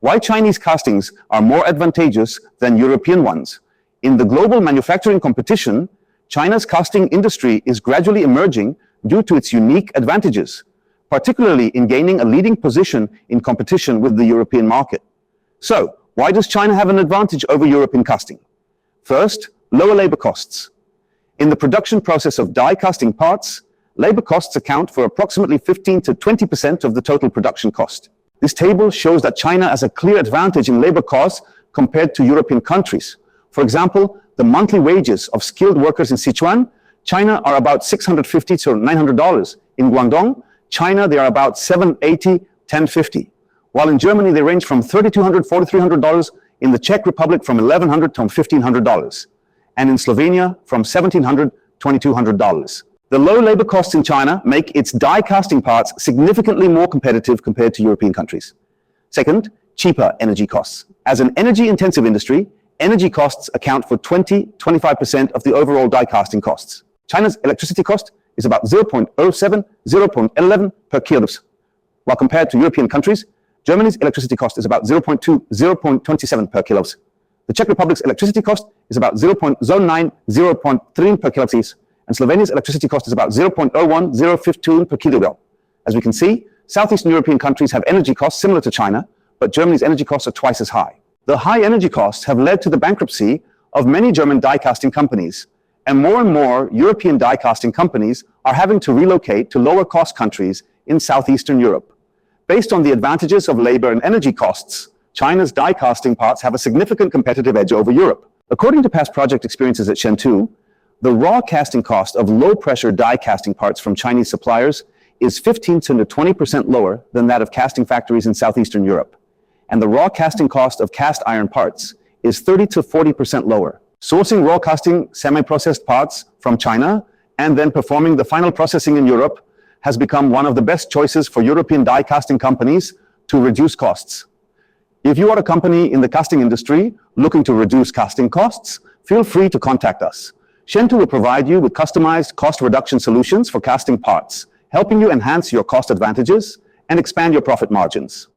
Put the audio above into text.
Why Chinese castings are more advantageous than European ones. In the global manufacturing competition, China's casting industry is gradually emerging due to its unique advantages, particularly in gaining a leading position in competition with the European market. So, why does China have an advantage over Europe in casting? First, lower labor costs. In the production process of die casting parts, labor costs account for approximately 15 to 20% of the total production cost. This table shows that China has a clear advantage in labor costs compared to European countries. For example, the monthly wages of skilled workers in Sichuan, China, are about $650 to $900. In Guangdong, China, they are about $780, $1050. While in Germany, they range from $3,200, $4,300, in the Czech Republic from $1,100 to $1,500, and in Slovenia from $1,700, $2,200. The low labor costs in China make its die casting parts significantly more competitive compared to European countries. Second, cheaper energy costs. As an energy-intensive industry, energy costs account for 20-25% of the overall die casting costs. China's electricity cost is about 0.07, 0.11 per kilowatt, while compared to European countries, Germany's electricity cost is about 0.2, 0.27 per kilowatt. The Czech Republic's electricity cost is about 0.09, 0.3 per kilowatt, and Slovenia's electricity cost is about 0.01, 0.15 per kilowatt. As we can see, Southeastern European countries have energy costs similar to China, but Germany's energy costs are twice as high. The high energy costs have led to the bankruptcy of many German die casting companies, and more European die casting companies are having to relocate to lower cost countries in Southeastern Europe. Based on the advantages of labor and energy costs, China's die casting parts have a significant competitive edge over Europe. According to past project experiences at Shentou, the raw casting cost of low-pressure die casting parts from Chinese suppliers is 15 to 20% lower than that of casting factories in Southeastern Europe. And the raw casting cost of cast iron parts is 30 to 40% lower. Sourcing raw casting semi-processed parts from China and then performing the final processing in Europe has become one of the best choices for European die casting companies to reduce costs. If you are a company in the casting industry looking to reduce casting costs, feel free to contact us. Shentou will provide you with customized cost reduction solutions for casting parts, helping you enhance your cost advantages and expand your profit margins.